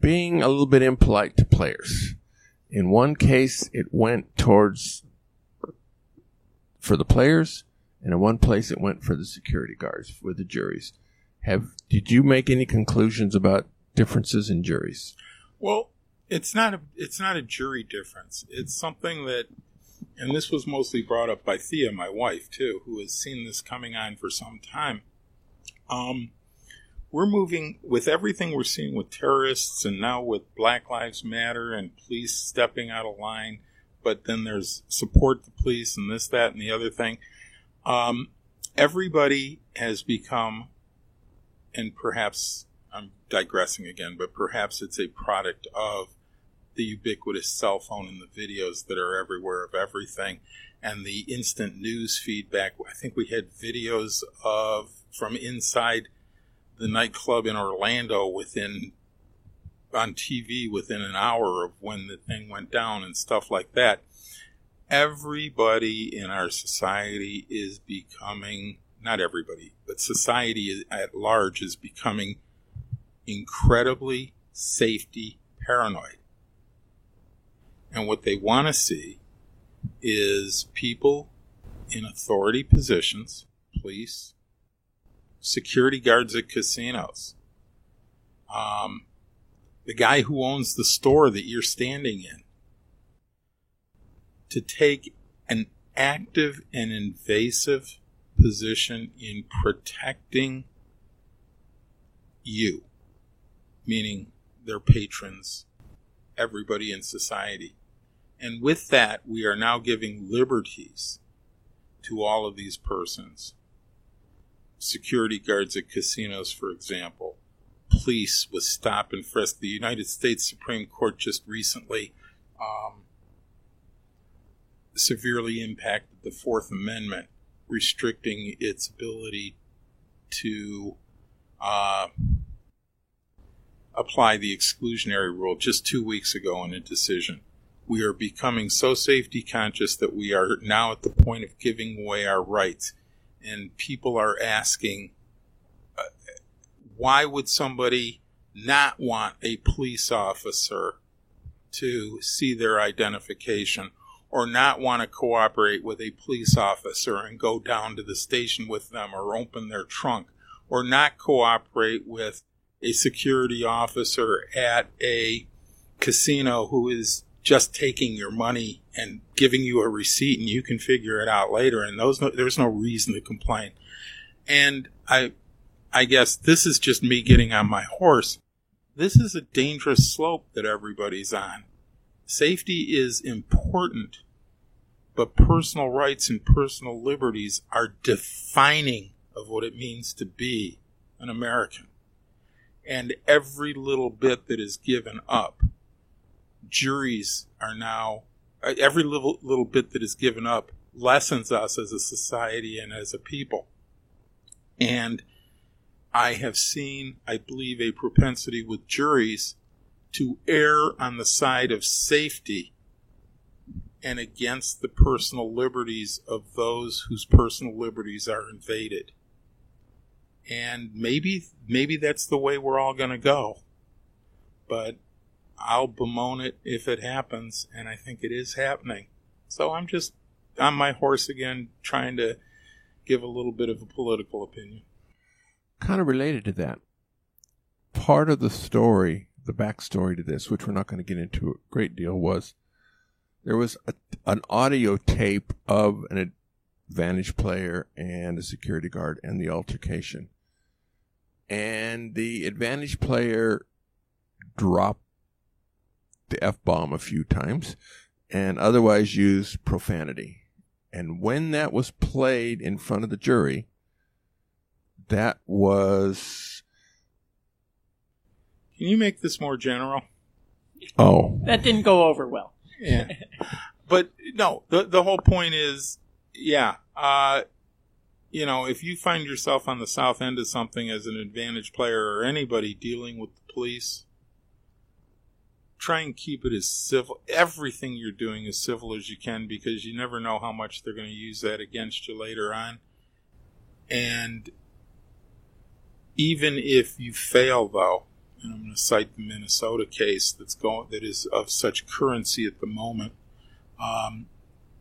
being a little bit impolite to players. In one case, it went for the players, and in one place it went for the security guards, for the juries. Did you make any conclusions about differences in juries? Well, it's not a jury difference. It's something that, and this was mostly brought up by Thea, my wife, too, who has seen this coming on for some time. We're moving, with everything we're seeing with terrorists and now with Black Lives Matter and police stepping out of line, but then there's support the police and this, that, and the other thing. Everybody has become, and perhaps I'm digressing again, but perhaps it's a product of the ubiquitous cell phone and the videos that are everywhere of everything, and the instant news feedback. I think we had videos from inside the nightclub in Orlando within on TV within an hour of when the thing went down and stuff like that. Everybody in our society is becoming, not everybody, but society at large is becoming incredibly safety paranoid. And what they want to see is people in authority positions, police, security guards at casinos, the guy who owns the store that you're standing in, to take an active and invasive position in protecting you, meaning their patrons, everybody in society. And with that, we are now giving liberties to all of these persons. Security guards at casinos, for example. Police with stop and frisk. The United States Supreme Court just recently severely impacted the Fourth Amendment, restricting its ability to apply the exclusionary rule just 2 weeks ago in a decision. We are becoming so safety conscious that we are now at the point of giving away our rights. And people are asking, why would somebody not want a police officer to see their identification, or not want to cooperate with a police officer and go down to the station with them or open their trunk, or not cooperate with a security officer at a casino who is just taking your money and giving you a receipt and you can figure it out later, and there's no reason to complain. And I guess this is just me getting on my horse. This is a dangerous slope that everybody's on. Safety is important, but personal rights and personal liberties are defining of what it means to be an American. And every little bit that is given up, juries are now, every little bit that is given up lessens us as a society and as a people. And I have seen, I believe, a propensity with juries to err on the side of safety and against the personal liberties of those whose personal liberties are invaded. And maybe that's the way we're all going to go. But I'll bemoan it if it happens, and I think it is happening. So I'm just on my horse again, trying to give a little bit of a political opinion. Kind of related to that, part of the story, the backstory to this, which we're not going to get into a great deal, was there was an audio tape of an Advantage player and a security guard and the altercation. And the Advantage player dropped the F-bomb a few times and otherwise used profanity. And when that was played in front of the jury, that was... Can you make this more general? Oh. That didn't go over well. Yeah. But, no, the whole point is, yeah, if you find yourself on the south end of something as an Advantage player or anybody dealing with the police, try and keep it as civil. Everything you're doing as civil as you can, because you never know how much they're going to use that against you later on. And even if you fail, though, and I'm going to cite the Minnesota case that is of such currency at the moment,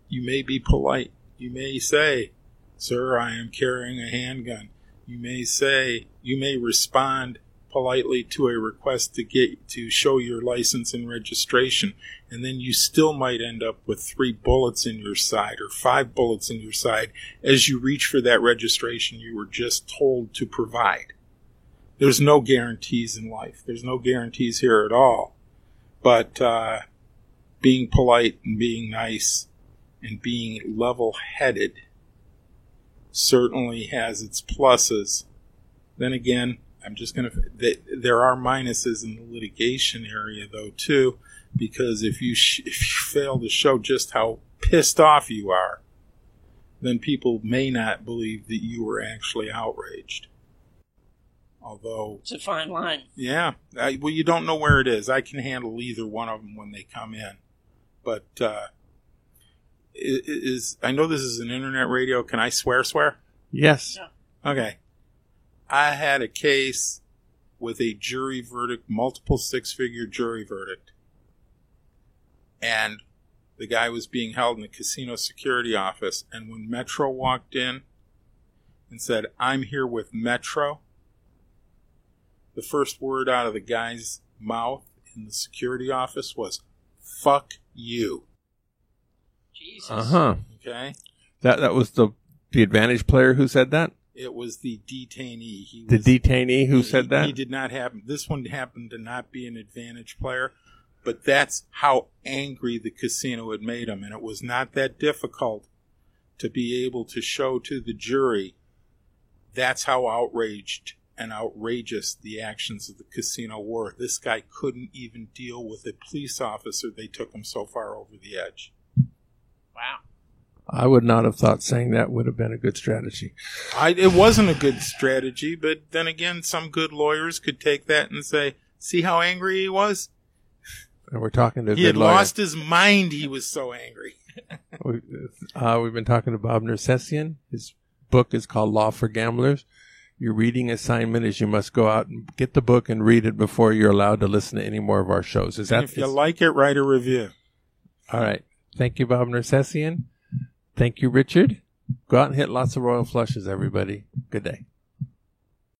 you may be polite. You may say, "Sir, I am carrying a handgun." You may respond politely to a request to show your license and registration, and then you still might end up with 3 bullets in your side or 5 bullets in your side as you reach for that registration you were just told to provide. There's no guarantees in life. There's no guarantees here at all. But being polite and being nice and being level-headed certainly has its pluses. Then again, there are minuses in the litigation area, though, too, because if you fail to show just how pissed off you are, then people may not believe that you were actually outraged. Although it's a fine line. Yeah. Well, you don't know where it is. I can handle either one of them when they come in. But I know this is an internet radio. Can I swear? Yes. Yeah. Okay. I had a case with a jury verdict, multiple six-figure jury verdict. And the guy was being held in the casino security office. And when Metro walked in and said, "I'm here with Metro," the first word out of the guy's mouth in the security office was, "Fuck you." Jesus. Uh-huh. Okay? That was the advantage player who said that? It was the detainee. The detainee who said that? He did not happen. This one happened to not be an advantage player, but that's how angry the casino had made him. And it was not that difficult to be able to show to the jury that's how outraged and outrageous the actions of the casino were. This guy couldn't even deal with a police officer. They took him so far over the edge. Wow. I would not have thought saying that would have been a good strategy. It wasn't a good strategy, but then again, some good lawyers could take that and say, "See how angry he was? And we're talking to a He good had lawyer. lost his mind. He was so angry." We've been talking to Bob Nersessian. His book is called Law for Gamblers. Your reading assignment is you must go out and get the book and read it before you're allowed to listen to any more of our shows. Is that? If you like it, write a review. All right. Thank you, Bob Nersessian. Thank you, Richard. Go out and hit lots of royal flushes, everybody. Good day.